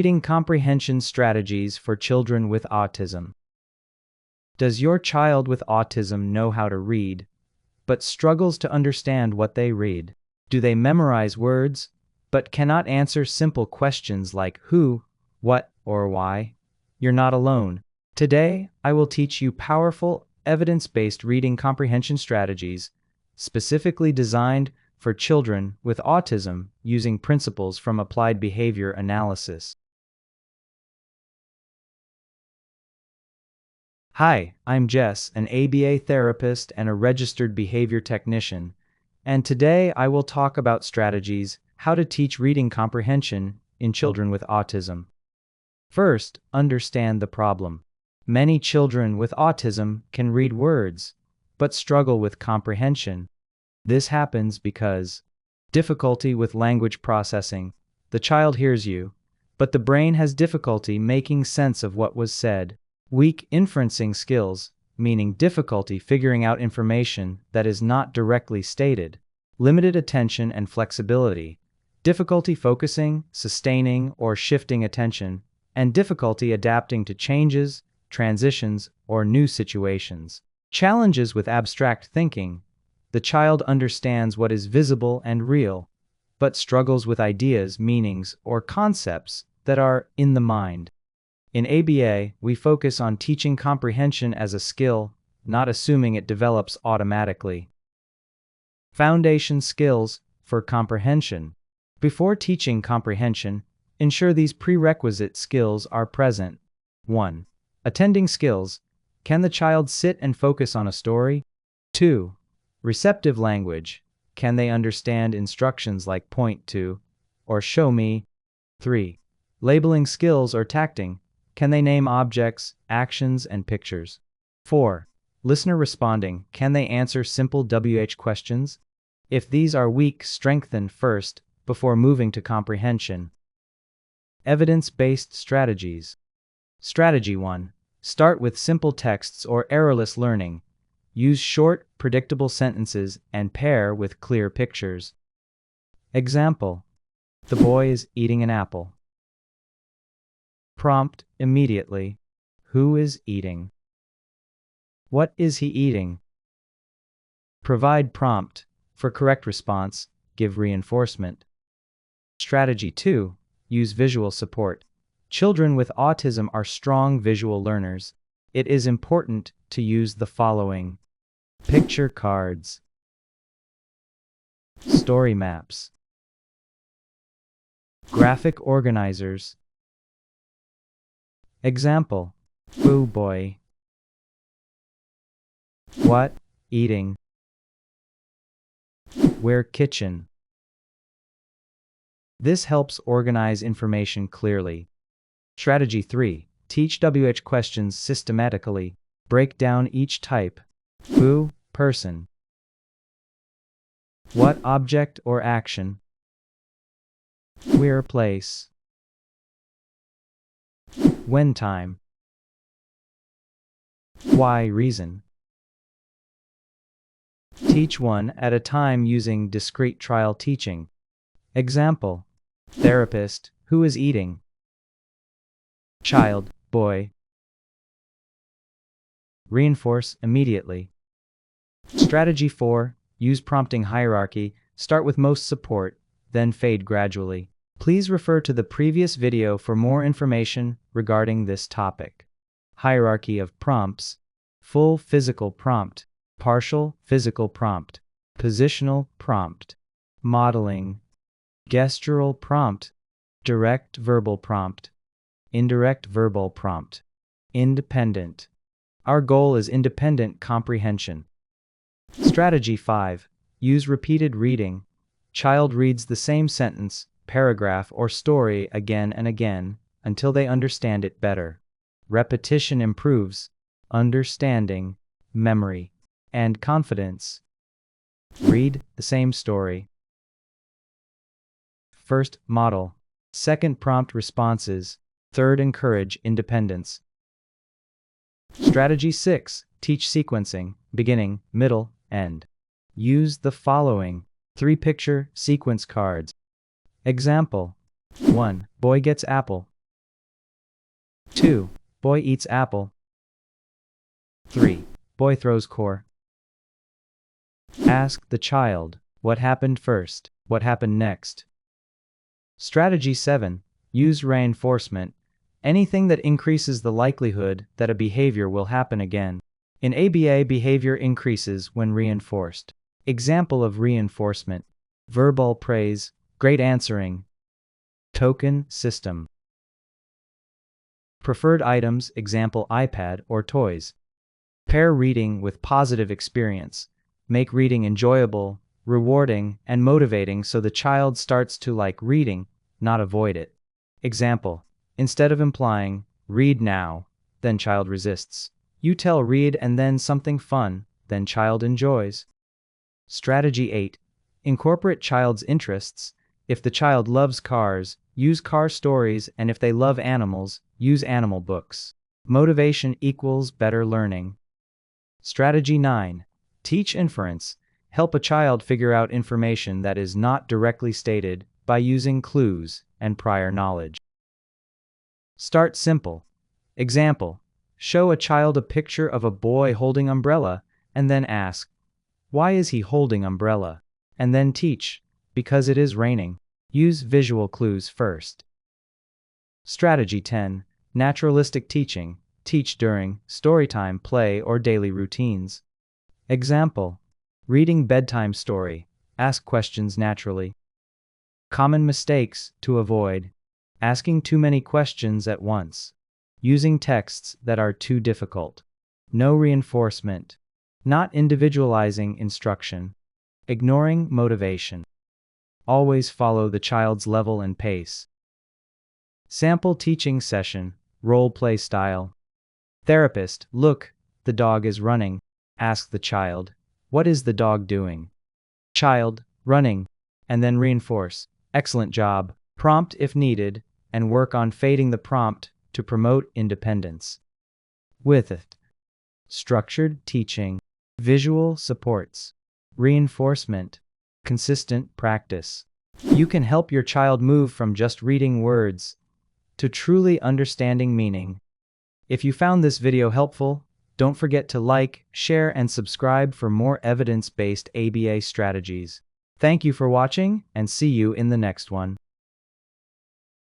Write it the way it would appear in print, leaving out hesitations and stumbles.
Reading comprehension strategies for children with autism. Does your child with autism know how to read, but struggles to understand what they read? Do they memorize words, but cannot answer simple questions like who, what, or why? You're not alone. Today, I will teach you powerful, evidence-based reading comprehension strategies specifically designed for children with autism using principles from applied behavior analysis. Hi, I'm Jess, an ABA therapist and a registered behavior technician, and today I will talk about strategies how to teach reading comprehension in children with autism. First, understand the problem. Many children with autism can read words, but struggle with comprehension. This happens because difficulty with language processing. The child hears you, but the brain has difficulty making sense of what was said. Weak inferencing skills, meaning difficulty figuring out information that is not directly stated. Limited attention and flexibility. Difficulty focusing, sustaining, or shifting attention, and difficulty adapting to changes, transitions, or new situations. Challenges with abstract thinking. The child understands what is visible and real, but struggles with ideas, meanings, or concepts that are in the mind. In ABA, we focus on teaching comprehension as a skill, not assuming it develops automatically. Foundation skills for comprehension. Before teaching comprehension, ensure these prerequisite skills are present. 1. Attending skills. Can the child sit and focus on a story? 2. Receptive language. Can they understand instructions like point to or show me? 3. Labeling skills or tacting. Can they name objects, actions, and pictures? 4. Listener responding. Can they answer simple WH questions? If these are weak, strengthen first before moving to comprehension. Evidence-based strategies. Strategy 1. Start with simple texts or errorless learning. Use short, predictable sentences and pair with clear pictures. Example: the boy is eating an apple. Prompt immediately: who is eating? What is he eating? Provide prompt. For correct response, give reinforcement. Strategy 2. Use visual support. Children with autism are strong visual learners. It is important to use the following: picture cards, story maps, graphic organizers. Example: boo boy. What? Eating. Where? Kitchen. This helps organize information clearly. Strategy 3. Teach WH questions systematically. Break down each type. Who? Person. What? Object or action. Where? Place. When? Time. Why? Reason. Teach one at a time using discrete trial teaching. Example: therapist. Who is eating? Child: boy. Reinforce immediately. Strategy 4. Use prompting hierarchy. Start with most support, then fade gradually. Please refer to the previous video for more information regarding this topic. Hierarchy of prompts: full physical prompt, partial physical prompt, positional prompt, modeling, gestural prompt, direct verbal prompt, indirect verbal prompt, independent. Our goal is independent comprehension. Strategy 5. Use repeated reading. Child reads the same sentence, paragraph, or story again and again until they understand it better. Repetition improves understanding, memory, and confidence. Read the same story. First, model. Second, prompt responses. Third, encourage independence. Strategy 6. Teach sequencing, beginning, middle, end. Use the following 3 picture sequence cards. Example: 1. Boy gets apple. 2. Boy eats apple. 3. Boy throws core. Ask the child, what happened first? What happened next? Strategy 7. Use reinforcement. Anything that increases the likelihood that a behavior will happen again. In ABA, behavior increases when reinforced. Example of reinforcement: verbal praise, great answering. Token system. Preferred items, example iPad or toys. Pair reading with positive experience. Make reading enjoyable, rewarding, and motivating so the child starts to like reading, not avoid it. Example: instead of implying, read now, then child resists, you tell read and then something fun, then child enjoys. Strategy 8. Incorporate child's interests. If the child loves cars, use car stories, and if they love animals, use animal books. Motivation equals better learning. Strategy 9. Teach inference. Help a child figure out information that is not directly stated by using clues and prior knowledge. Start simple. Example: show a child a picture of a boy holding umbrella, and then ask, why is he holding umbrella? And then teach, because it is raining. Use visual clues first. Strategy 10. Naturalistic teaching. Teach during storytime, play, or daily routines. Example: reading bedtime story. Ask questions naturally. Common mistakes to avoid: asking too many questions at once. Using texts that are too difficult. No reinforcement. Not individualizing instruction. Ignoring motivation. Always follow the child's level and pace. Sample teaching session, role play style. Therapist: look, the dog is running. Ask the child, what is the dog doing? Child: running. And then reinforce, excellent job. Prompt if needed, and work on fading the prompt to promote independence. With it. Structured teaching. Visual supports. Reinforcement. Consistent practice. You can help your child move from just reading words to truly understanding meaning. If you found this video helpful, don't forget to like, share, and subscribe for more evidence-based ABA strategies. Thank you for watching, and see you in the next one.